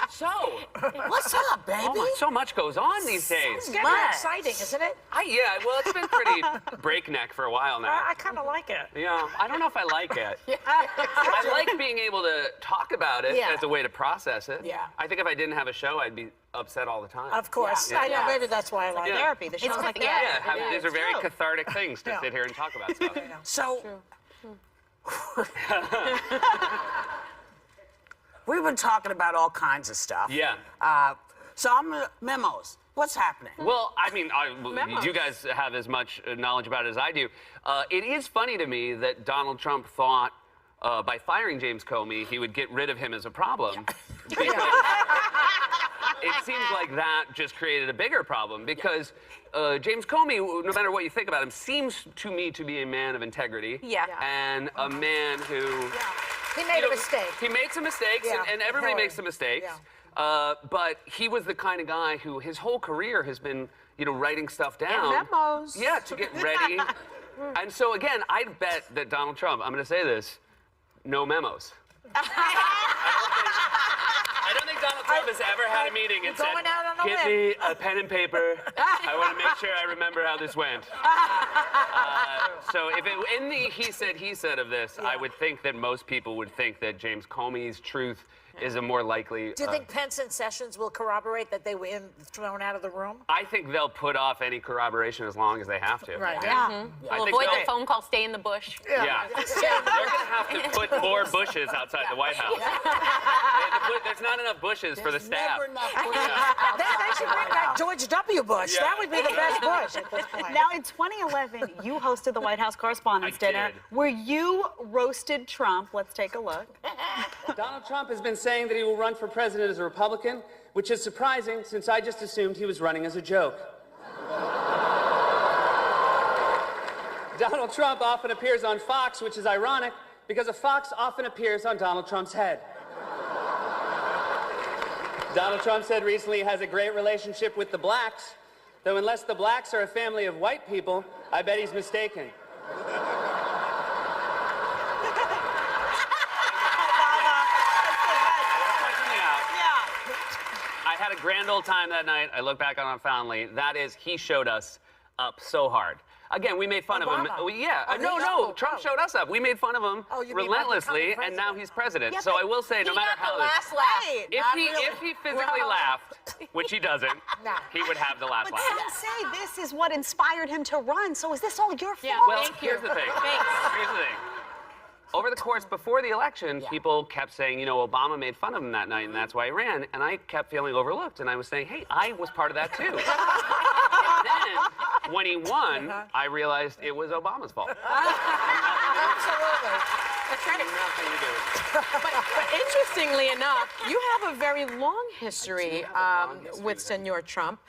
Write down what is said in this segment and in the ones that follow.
So, What's up, baby? oh, so much goes on these days. It's getting exciting, isn't it? Yeah, well, it's been pretty breakneck for a while now. I kind of like it. Yeah, I don't know if I like it. I like being able to talk about it as a way to process it. Yeah. I think if I didn't have a show, I'd be upset all the time. Of course. Yeah. I know, maybe that's why I like it. Therapy. The show's like therapy. Yeah, these are very cathartic things to sit here and talk about stuff. So, we've been talking about all kinds of stuff. Yeah. So I'm memos. What's happening? Well, I mean, you guys have as much knowledge about it as I do. It is funny to me that Donald Trump thought by firing James Comey, he would get rid of him as a problem. Because it seems like that just created a bigger problem because James Comey, no matter what you think about him, seems to me to be a man of integrity. And a man who... He made a mistake. He made some mistakes, and everybody makes some mistakes. But he was the kind of guy who his whole career has been, writing stuff down. Memos. Yeah, to get ready. And so, again, I'd bet that Donald Trump, I'm going to say this, no memos. I don't think Donald Trump has ever had a meeting and said, "Get me a pen and paper. I want to make sure I remember how this went." So if in the he said of this, I would think that most people would think that James Comey's truth is a more likely... Do you think Pence and Sessions will corroborate that they were thrown out of the room? I think they'll put off any corroboration as long as they have to. Right. We'll avoid the phone call, stay in the bush. Yeah. They're going to have to put more bushes outside the White House. There's not enough bushes for the staff. Never enough bushes. They should bring back George W. Bush. That would be the best Bush at this point. Now, in 2011, you hosted the White House Correspondents' Dinner, where you roasted Trump. Let's take a look. Donald Trump has been saying that he will run for president as a Republican, which is surprising since I just assumed he was running as a joke. Donald Trump often appears on Fox, which is ironic because a fox often appears on Donald Trump's head. Donald Trump said recently he has a great relationship with the blacks, though unless the blacks are a family of white people, I bet he's mistaken. I had a grand old time that night. I look back on it fondly. That is, he showed us up so hard. Again, we made fun of him. No, Trump showed us up. We made fun of him relentlessly, and now he's president. So I will say, no matter how... If he physically laughed, which he doesn't, he would have the last laugh. But some say this is what inspired him to run, so is this all your fault? Well, here's the thing. Here's the thing. Over the course before the election, people kept saying, Obama made fun of him that night, and that's why he ran. And I kept feeling overlooked, and I was saying, hey, I was part of that too. And then, when he won, I realized it was Obama's fault. Absolutely. Nothing to do with it. But interestingly enough, you have a very long history with Senor Trump.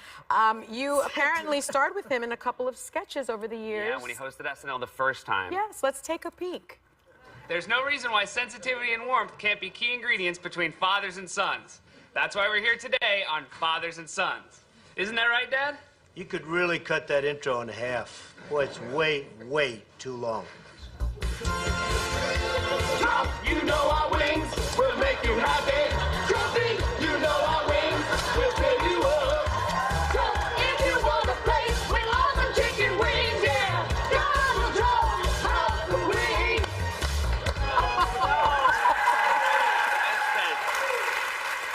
You apparently starred with him in a couple of sketches over the years. Yeah, when he hosted SNL the first time. Yes, let's take a peek. There's no reason why sensitivity and warmth can't be key ingredients between fathers and sons. That's why we're here today on Fathers and Sons. Isn't that right, Dad? You could really cut that intro in half. Boy, it's way, way too long. Trump, you know our wings will make you happy. Trumpy, you know our wings will fill you up. Trump, if you want a place with awesome chicken wings, yeah. Donald Trump, off the wing.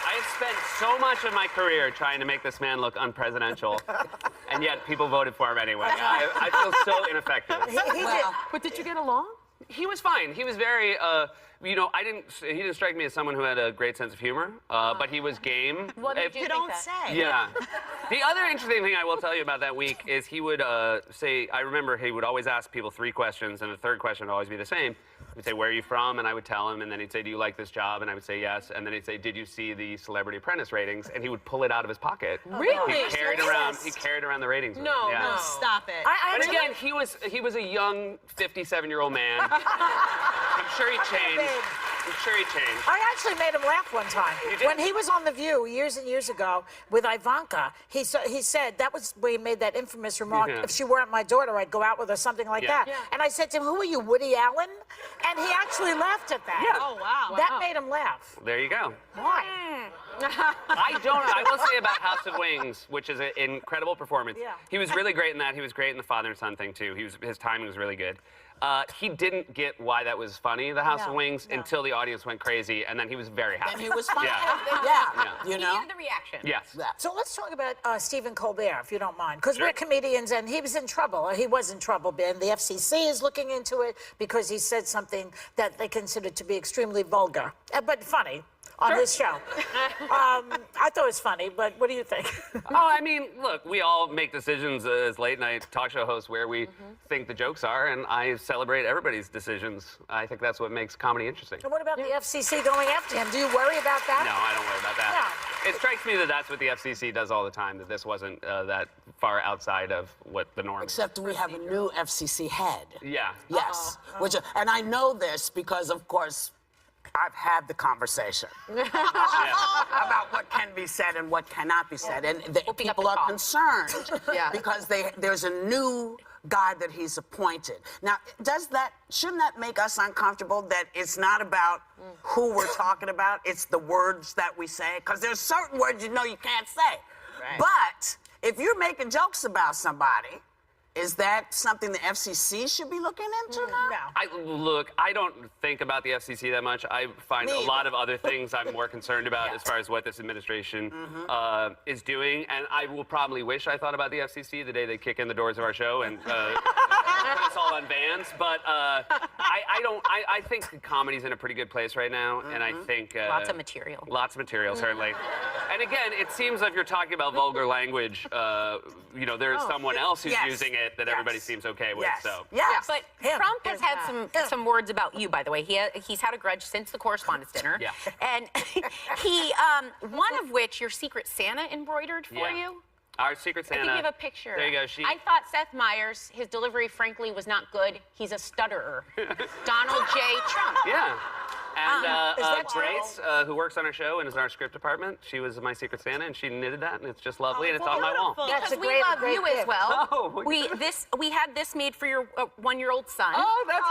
I have spent so much of my career trying to make this man look unpresidential, and yet people voted for him anyway. I feel so ineffective. But did you get along? He was fine. He was very, he didn't strike me as someone who had a great sense of humor, but he was game. What did you don't say? Yeah. The other interesting thing I will tell you about that week is he would say, I remember he would always ask people 3 questions, and the third question would always be the same. He'd say, where are you from? And I would tell him, and then he'd say, do you like this job? And I would say, yes. And then he'd say, did you see the Celebrity Apprentice ratings? And he would pull it out of his pocket. Really? He carried around the ratings with him. No, Yeah. no. Stop it. But again, he was a young 57-year-old man. I'm sure he changed. I actually made him laugh one time. When he was on The View years and years ago with Ivanka, he said that was where he made that infamous remark, if she weren't my daughter, I'd go out with her, something like that. And I said to him, who are you, Woody Allen? And he actually laughed at that. Yeah. Oh, wow. That made him laugh. There you go. Why? I will say about House of Wings, which is an incredible performance. Yeah. He was really great in that. He was great in the father and son thing too. His timing was really good. He didn't get why that was funny, the House of Wings, until the audience went crazy, and then he was very happy. And he was fine. Yeah. You know? He needed the reaction. Yes. Yeah. So let's talk about Stephen Colbert, if you don't mind, because we're comedians, and he was in trouble. He was in trouble, Ben. The FCC is looking into it because he said something that they considered to be extremely vulgar, but funny. On his show. I thought it was funny, but what do you think? I mean, look, we all make decisions as late-night talk show hosts where we think the jokes are, and I celebrate everybody's decisions. I think that's what makes comedy interesting. And what about the FCC going after him? Do you worry about that? No, I don't worry about that. No. It strikes me that that's what the FCC does all the time, that this wasn't that far outside of what the norm is. Except we have a new FCC head. Yeah. Yes. Which, and I know this because, of course, I've had the conversation about what can be said and what cannot be said. And people are concerned because there's a new guy that he's appointed. Now, shouldn't that make us uncomfortable that it's not about who we're talking about, it's the words that we say? Because there's certain words you know you can't say. Right. But if you're making jokes about somebody, is that something the FCC should be looking into now? I don't think about the FCC that much. I find a lot of other things I'm more concerned about as far as what this administration is doing. And I will probably wish I thought about the FCC the day they kick in the doors of our show and put us all on vans. But I think comedy's in a pretty good place right now. And I think... lots of material. Lots of material, certainly. And again, it seems like you're talking about vulgar language. You know, there's someone else who's using it that everybody seemes okay with. So. Yes. But Trump has had some words about you, by the way. He's had a grudge since the correspondence dinner. Yeah. And he, one of which your Secret Santa embroidered for you. Our Secret Santa. I think you have a picture. There you go. I thought Seth Meyers, his delivery, frankly, was not good. He's a stutterer. Donald J. Trump. Yeah. And Grace, who works on our show and is in our script department, she was my Secret Santa, and she knitted that, and it's just lovely, and it's on my wall. Because we love you as well. Oh, we had this made for your one-year-old son. Oh, that's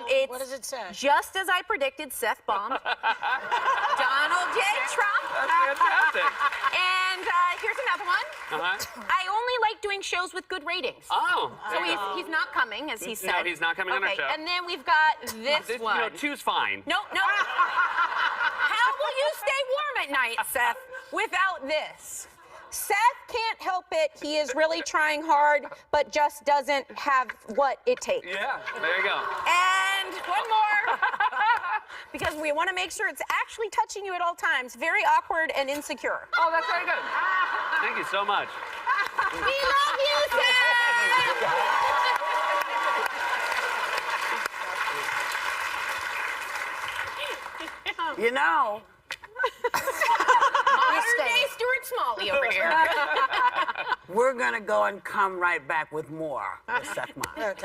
great. What does it say? Just as I predicted, Seth bombed. Donald J. Trump. That's fantastic. And here's another one. I only like doing shows with good ratings. Oh. So he's not coming, as he said. No, he's not coming on our show. And then we've got this one. You know, two's fine. No. How will you stay warm at night, Seth, without this? Seth can't help it. He is really trying hard, but just doesn't have what it takes. Yeah, there you go. And one more. Because we want to make sure it's actually touching you at all times. Very awkward and insecure. Oh, that's very good. Thank you so much. We love you, Seth! You know. Modern-day Stuart Smalley over here. We're going to go and come right back with more with Seth Meyers.